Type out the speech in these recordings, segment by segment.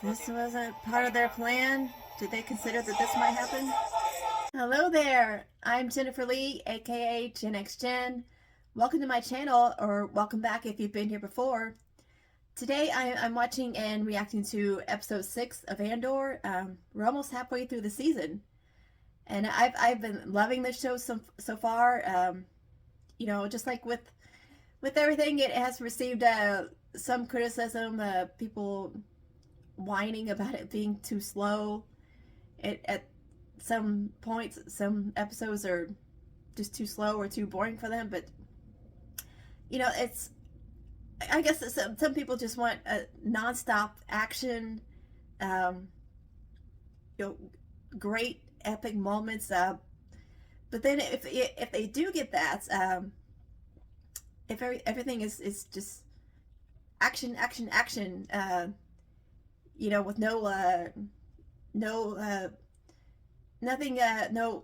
This wasn't part of their plan? Did they consider that this might happen? Hello there! I'm Jennifer Lee, aka GenXJen. Welcome to my channel, or welcome back if you've been here before. Today I'm watching and reacting to episode 6 of Andor. We're almost halfway through the season. And I've been loving this show so far. You know, just like with everything, it has received some criticism, people whining about it being too slow. At some points, some episodes are just too slow or too boring for them, but you know, I guess some people just want a non-stop action, you know, great epic moments, but then if they do get that, if everything is just action, you know, with nothing, no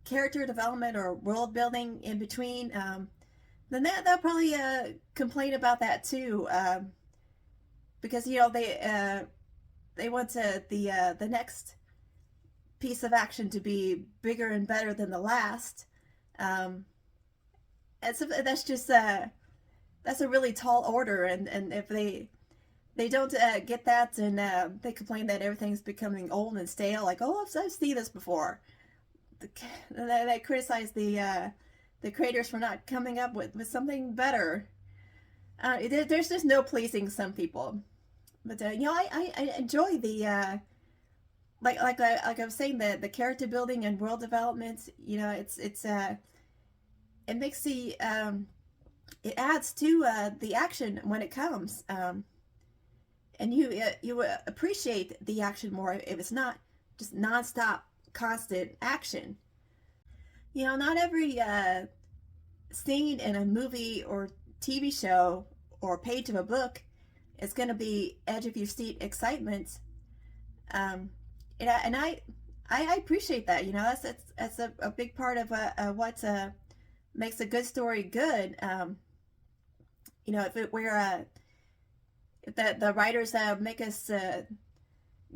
character development or world building in between, then they'll probably complain about that too, because you know they want the next piece of action to be bigger and better than the last, and so that's just that's a really tall order, and if they don't get that, and they complain that everything's becoming old and stale, like, oh, I've seen this before. They criticize the creators for not coming up with something better. There's just no pleasing some people, but you know, I enjoy the like I was saying, the character building and world development. You know, it makes the it adds to the action when it comes. And you appreciate the action more if it's not just nonstop, constant action. You know, not every scene in a movie or TV show or page of a book is going to be edge of your seat excitement. Um, and I appreciate that. You know, that's a big part of what makes a good story good. You know, if it were if the writers make us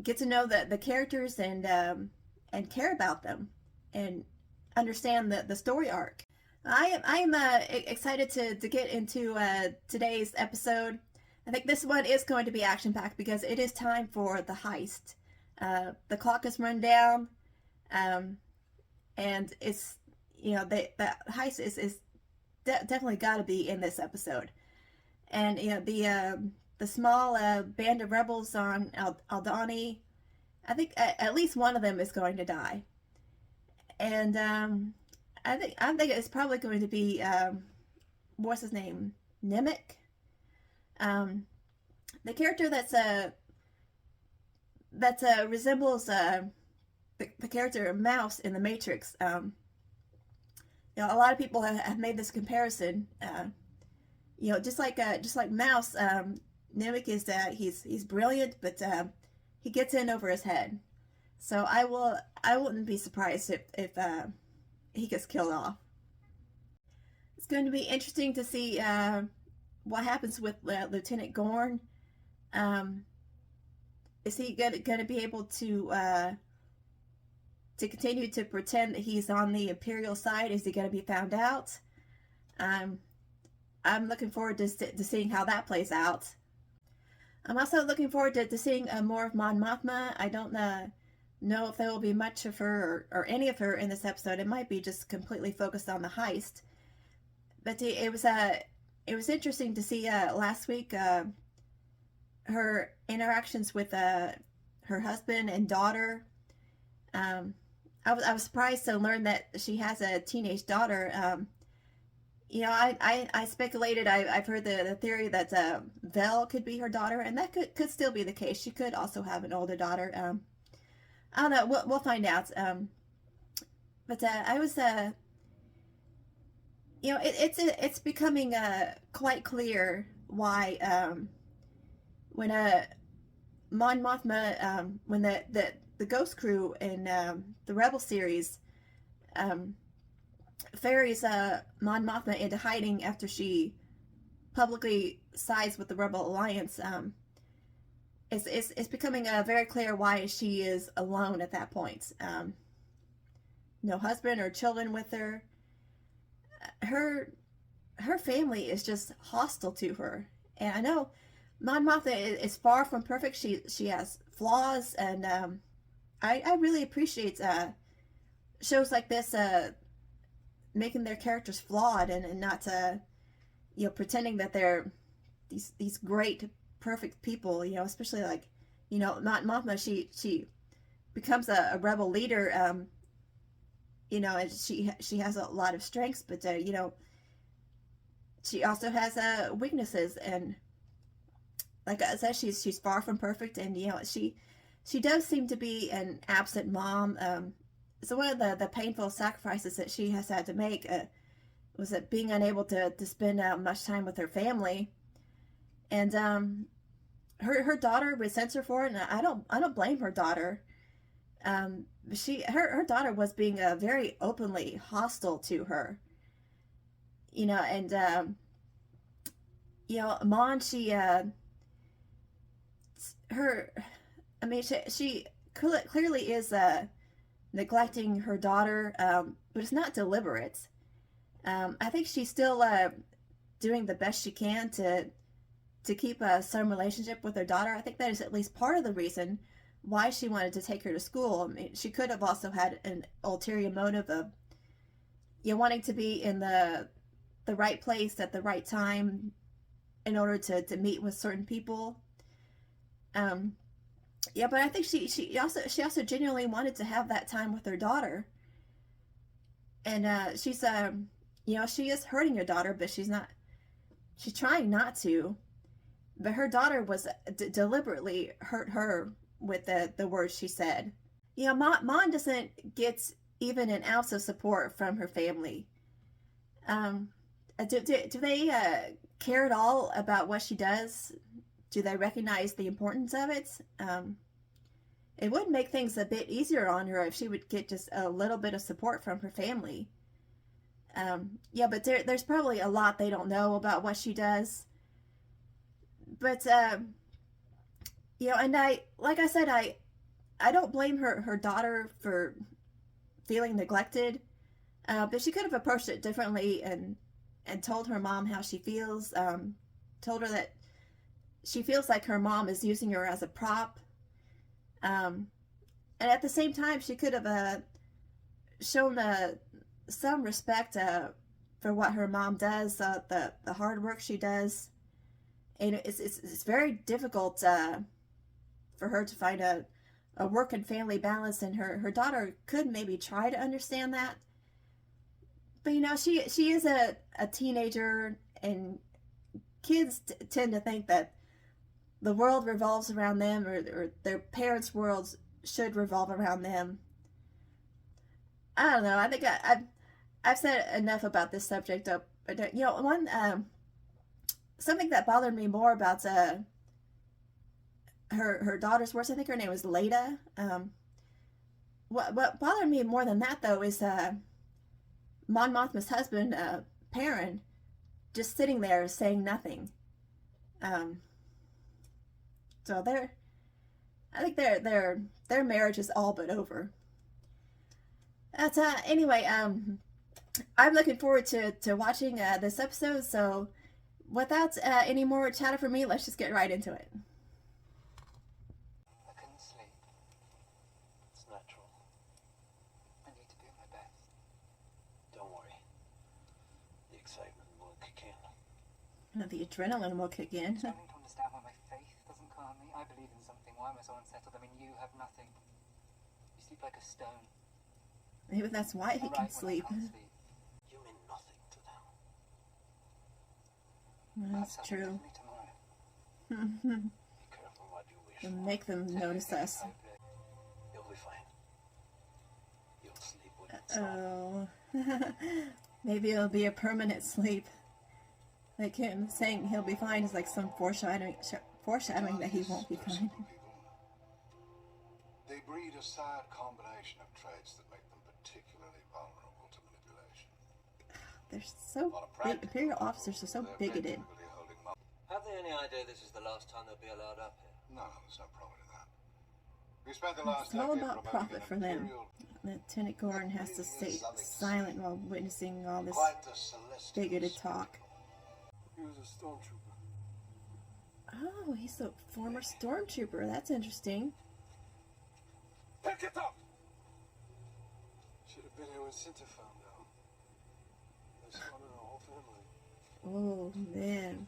get to know the characters and care about them and understand the story arc. I'm excited to get into today's episode. I think this one is going to be action packed because it is time for the heist. The clock has run down, and it's, you know, the heist is definitely got to be in this episode. And you know, the small band of rebels on Aldhani, I think at least one of them is going to die, and I think it's probably going to be what's his name, Nemec, the character that resembles the character Mouse in the Matrix. You know, a lot of people have made this comparison. You know, just like Mouse, Nemec is he's brilliant, but he gets in over his head. So I wouldn't be surprised if he gets killed off. It's going to be interesting to see what happens with Lieutenant Gorn. Is he going to be able to continue to pretend that he's on the Imperial side? Is he going to be found out? I'm looking forward to seeing how that plays out. I'm also looking forward to seeing more of Mon Mothma. I don't know if there will be much of her or any of her in this episode. It might be just completely focused on the heist. But it was interesting to see last week her interactions with her husband and daughter. I was surprised to learn that she has a teenage daughter. You know, I speculated, I've heard the theory that Vel could be her daughter, and that could still be the case. She could also have an older daughter. I don't know, we'll find out. But I was, you know, it's becoming quite clear why when Mon Mothma, when the Ghost Crew in the Rebel series ferries Mon Mothma into hiding after she publicly sides with the Rebel Alliance, it's becoming very clear why she is alone at that point. No husband or children with her. Her her family is just hostile to her, and I know Mon Mothma is far from perfect. She has flaws, and I really appreciate shows like this making their characters flawed and not pretending that they're these great perfect people. Especially like Mon Mothma. She becomes a rebel leader. And she has a lot of strengths, but she also has weaknesses, and like I said, she's far from perfect, and she does seem to be an absent mom. So one of the painful sacrifices that she has had to make was that being unable to spend much time with her family, and her daughter resents her for it, and I don't blame her daughter. Her daughter was being very openly hostile to her, and Mon, her I mean she clearly is neglecting her daughter, but it's not deliberate. I think she's still doing the best she can to keep some relationship with her daughter. I think that is at least part of the reason why she wanted to take her to school. I mean, she could have also had an ulterior motive of wanting to be in the right place at the right time in order to meet with certain people. But I think she also genuinely wanted to have that time with her daughter, and she's she is hurting her daughter, but she's trying not to. But her daughter was deliberately hurt her with the words she said. Mon doesn't get even an ounce of support from her family. Do they care at all about what she does? Do they recognize the importance of it? It would make things a bit easier on her if she would get just a little bit of support from her family. But there's probably a lot they don't know about what she does. But and like I said, I don't blame her daughter for feeling neglected. But she could have approached it differently and told her mom how she feels. Told her that she feels like her mom is using her as a prop. And at the same time, she could have shown some respect for what her mom does, the hard work she does. And it's very difficult for her to find a work and family balance, and her daughter could maybe try to understand that. But she is a teenager, and kids tend to think that the world revolves around them, or their parents' worlds should revolve around them. I don't know. I think I've said enough about this subject. Something that bothered me more about her daughter's words. I think her name was Leda. What bothered me more than that, though, is Mon Mothma's husband, Perrin, just sitting there saying nothing. So I think their marriage is all but over. But anyway, I'm looking forward to watching this episode. So without any more chatter from me, let's just get right into it. I couldn't sleep. It's natural. I need to do my best. Don't worry. The excitement will kick in. The adrenaline will kick in. I'm struggling to understand why my faith doesn't calm me. I believe in something. Why am I so unsettled? I mean, you have nothing. You sleep like a stone. Maybe that's why he can sleep. You mean nothing to them. That's true. Be careful what you wish for. Make them notice us. You'll be fine. You'll sleep with it. Oh. Maybe it'll be a permanent sleep. Like him saying he'll be fine is like some foreshadowing that he won't be fine. They breed a sad combination of traits that make them particularly vulnerable to manipulation. They're so big. Imperial officers are so bigoted. Have they any idea this is the last time they'll be allowed up here? No, there's no profit in that. We spent the last It's all decade about promoting profit an for them. imperial- Lieutenant Gordon has to stay silent while witnessing all this Quite the celestial bigoted talk. He was a stormtrooper. Oh, he's a former stormtrooper. That's interesting. Pick it up! Should have been here when Cinta found out. They slaughtered our whole family. Oh, man.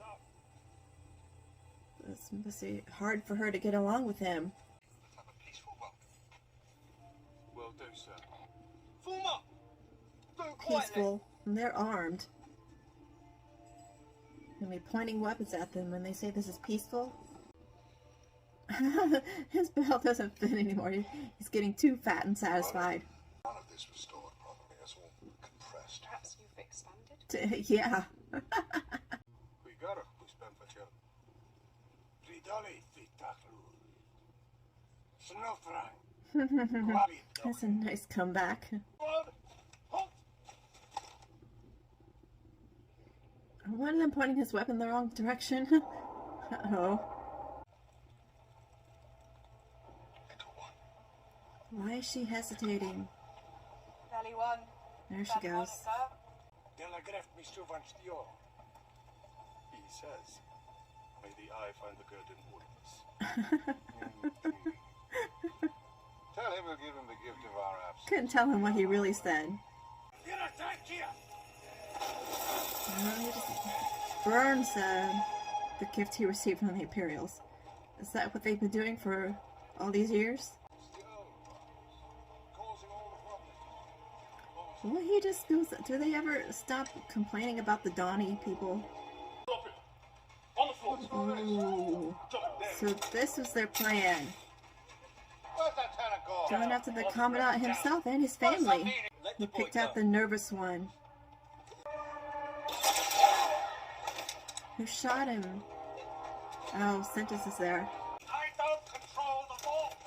This must be hard for her to get along with him. Let's have a peaceful one. Will do, sir. Form up! Do it quietly! Peaceful. And they're armed. And they're pointing weapons at them when they say this is peaceful. His belt doesn't fit anymore. He's getting too fat and satisfied. None of this was stored properly. It's all compressed. Perhaps you've expanded? Yeah. We got her. We spent for you. Pridoli fitaklu. Snowfrang. That's a nice comeback. One of them pointing his weapon the wrong direction. Uh-oh. Why is she hesitating? Valley 1. There she goes. Telegraph me Stio. He says, may the eye find the good in all of us. Tell him we'll give him the gift of our absence. Couldn't tell him what he really said. Get attack here! He just burns the gift he received from the Imperials. Is that what they've been doing for all these years? Causing all the problems. Well, he just goes. Do they ever stop complaining about the Donnie people? Drop it! On the floor! Ooh. Drop it So this was their plan. Where's Lieutenant Gordon? Going after the Commandant himself and his family. He picked out the nervous one. Who shot him? Oh, Sentis is there. I don't control the vault.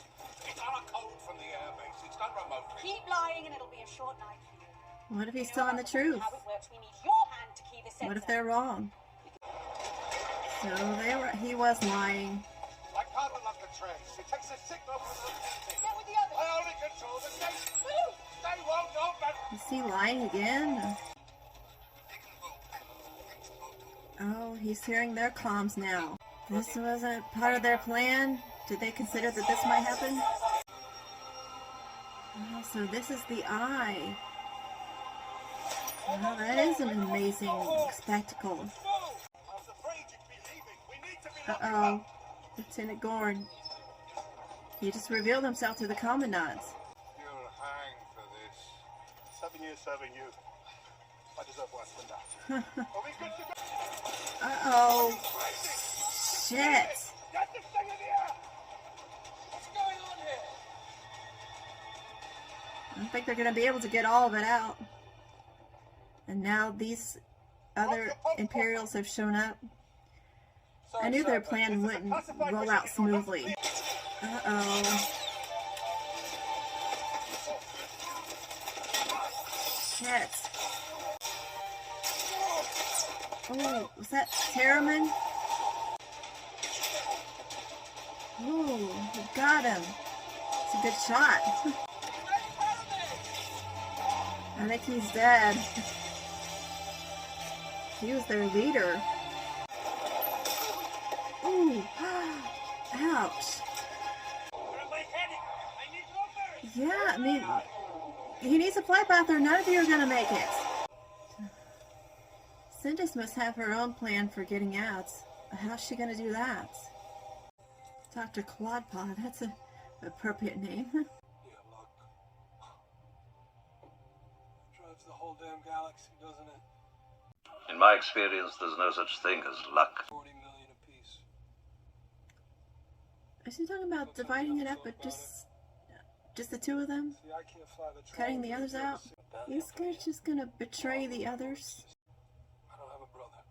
It's on a code from the airbase. It's done remotely. Keep lying and it'll be a short night for you. What if he's You know telling the that's truth? How it works. We need your hand to key the sensor. What if they're wrong? So he was lying. I can't unlock the trace. It takes a signal from the meeting. Get with the others. I only control the gate. They won't open. Is he lying again? Oh, he's hearing their comms now. This wasn't part of their plan? Did they consider that this might happen? Oh, so this is the eye. Well, that is an amazing spectacle. I was afraid you'd be leaving. We need to be Uh-oh. Lieutenant Gordon. He just revealed himself to the Commandant. You'll hang for this. 7 years serving you. I deserve worse than that. Are we good to go? Uh-oh. Shit. Get this thing in the air! What's going on here? I don't think they're going to be able to get all of it out. And now these other Imperials have shown up. I knew their plan wouldn't roll out smoothly. Uh-oh. Shit. Oh, was that Terriman? Oh, we got him. It's a good shot. I think he's dead. He was their leader. Ooh. Ouch. Yeah, I mean, he needs a flight path or none of you are gonna make it. Sindis must have her own plan for getting out. How's she gonna do that? Dr. Quadpaw, that's an appropriate name. Yeah, luck. Drives the whole damn galaxy, doesn't it? In my experience, there's no such thing as luck. 40 million apiece. Is he talking about dividing it up, but just the two of them? See, I can't fly the Cutting the others out? This guy's just gonna betray the others? I don't have a brother.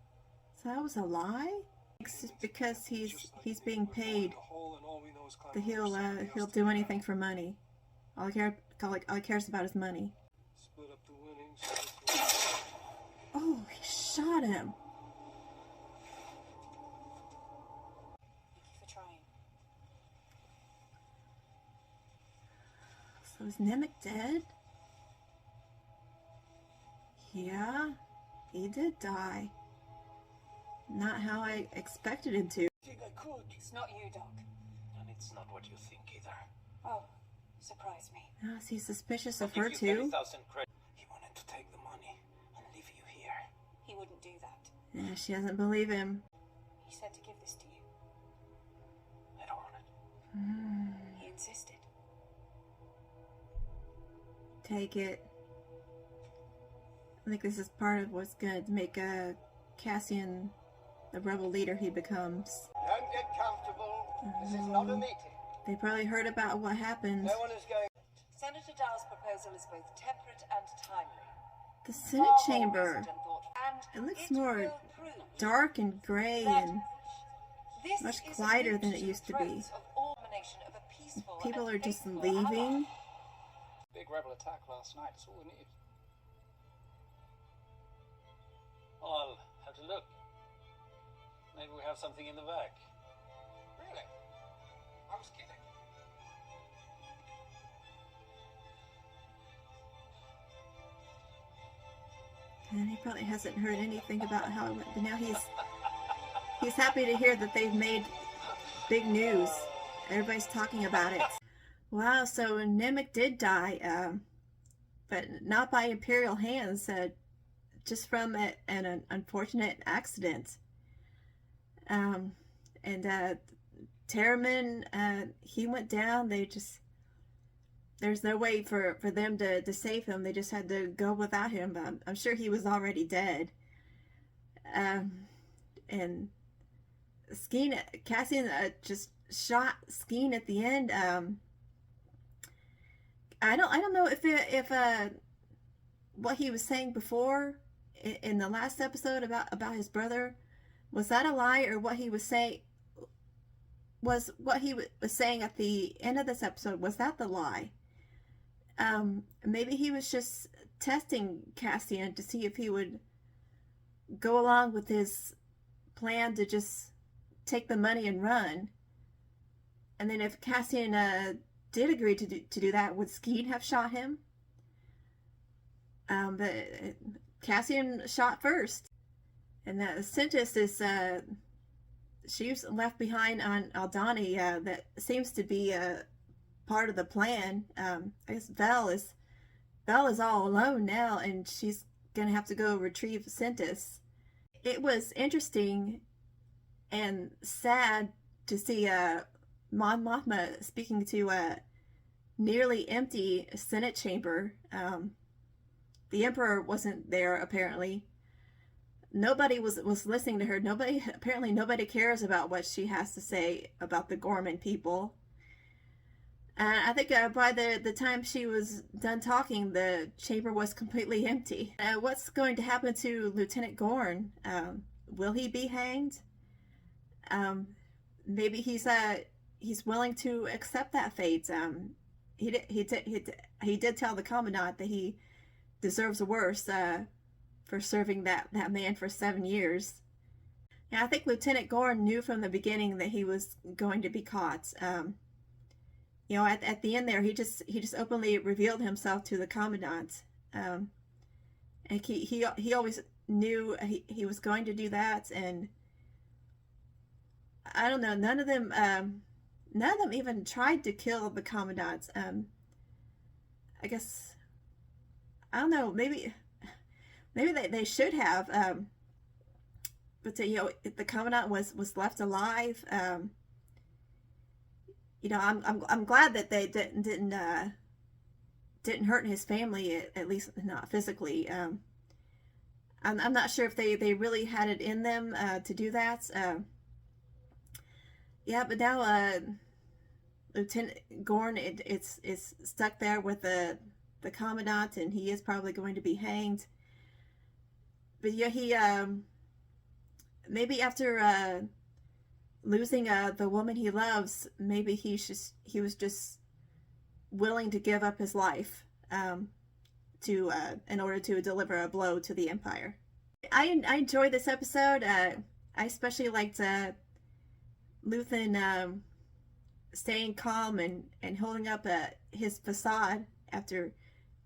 So that was a lie? It's just because he's being paid that he'll do anything for money. All he cares about is money. Split up the winnings. Oh, he shot him. Thank you for trying. So is Nemec dead? Yeah, he did die. Not how I expected him to. I think I could. It's not you, Doc. And it's not what you think either. Oh, surprise me. Oh, is he suspicious I'll of her give you too? 30,000 credit. He wanted to take the money and leave you here. He wouldn't do that. Yeah, she doesn't believe him. He said to give this to you. I don't want it. He insisted. Take it. I think this is part of what's going to make Cassian the rebel leader he becomes. Don't get comfortable. This is not a meeting. They probably heard about what happened. No one is going. Senator Dow's proposal is both temperate and timely. The Senate Far more chamber. recent and thoughtful. And It looks it more will prove dark and gray that and this much is a quieter route than it to used to the be. throats of all domination of a peaceful people and are just faithful leaving. ally. Big rebel attack last night. That's all we need. I'll have to look. Maybe we have something in the back. Really? I was kidding. And he probably hasn't heard anything about how it went, but now he's happy to hear that they've made big news. Everybody's talking about it. Wow, so Nemec did die, but not by Imperial hands, just from an unfortunate accident. And Terramin, he went down. There's no way for them to save him. They just had to go without him. I'm sure he was already dead. And Cassian just shot Skeen at the end. I don't know if what he was saying before in the last episode about his brother, was that a lie, or what he was saying was saying at the end of this episode, was that the lie? Maybe he was just testing Cassian to see if he would go along with his plan to just take the money and run. And then if Cassian did agree to do that, would Skeen have shot him? But Cassian shot first. And the Centis is, she was left behind on Aldhani. That seems to be part of the plan. I guess Vel is all alone now, and she's gonna have to go retrieve Centis. It was interesting and sad to see Mon Mothma speaking to a nearly empty Senate chamber. The Emperor wasn't there, apparently. Nobody was listening to her. Apparently nobody cares about what she has to say about the Gorman people. I think by the time she was done talking, the chamber was completely empty. What's going to happen to Lieutenant Gorn? Will he be hanged? Maybe he's willing to accept that fate. He did tell the Commandant that he deserves worse for serving that man for 7 years. Yeah, I think Lieutenant Gorn knew from the beginning that he was going to be caught. You know, at the end there, he just openly revealed himself to the Commandant, and he always knew he was going to do that. And I don't know, none of them even tried to kill the Commandant. I guess, I don't know, maybe they should have, but you know, the Commandant was left alive. You know, I'm glad that they didn't hurt his family, at least not physically. I'm not sure if they really had it in them to do that. Yeah, but now Lieutenant Gorn it's stuck there with the Commandant, and he is probably going to be hanged. But yeah, he maybe after losing the woman he loves, maybe he was just willing to give up his life in order to deliver a blow to the Empire. I enjoyed this episode. I especially liked Luthen staying calm and holding up his facade after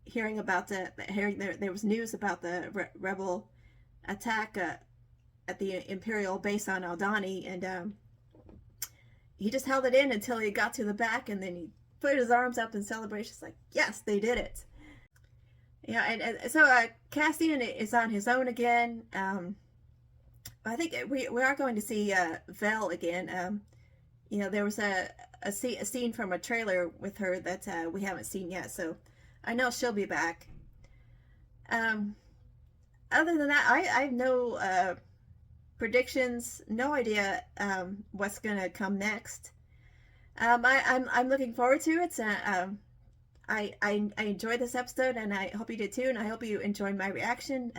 hearing about hearing there was news about the rebel attack at the Imperial base on Aldani, and he just held it in until he got to the back, and then he put his arms up in celebration. It's like, yes, they did it. Yeah, and so Cassian is on his own again. I think we are going to see Vel again. You know, there was a scene from a trailer with her that we haven't seen yet, so I know she'll be back. Other than that, I have no predictions, no idea what's gonna come next. I'm looking forward to it. I enjoyed this episode, and I hope you did too, and I hope you enjoyed my reaction.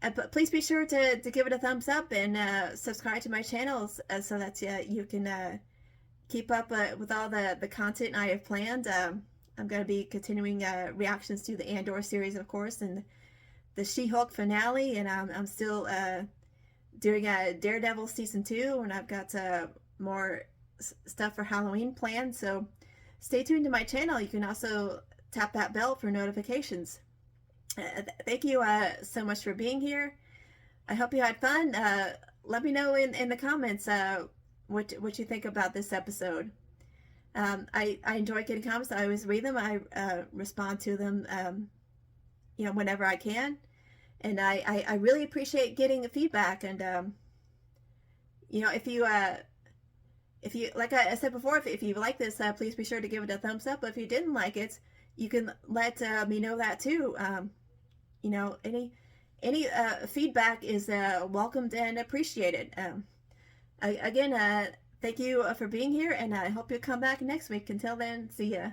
But please be sure to give it a thumbs up and subscribe to my channels so that you can keep up with all the content I have planned. I'm going to be continuing reactions to the Andor series, of course, and the She-Hulk finale, and I'm still doing Daredevil season 2, and I've got more stuff for Halloween planned, so stay tuned to my channel. You can also tap that bell for notifications. Thank you so much for being here. I hope you had fun. Let me know in the comments what you think about this episode. I enjoy getting comments. I always read them. I respond to them you know, whenever I can, and I really appreciate getting the feedback. And you know, if you like I said before, if you like this, please be sure to give it a thumbs up. But if you didn't like it, you can let me know that too. You know, any feedback is welcomed and appreciated. Again, thank you for being here, and I hope you come back next week. Until then, see ya.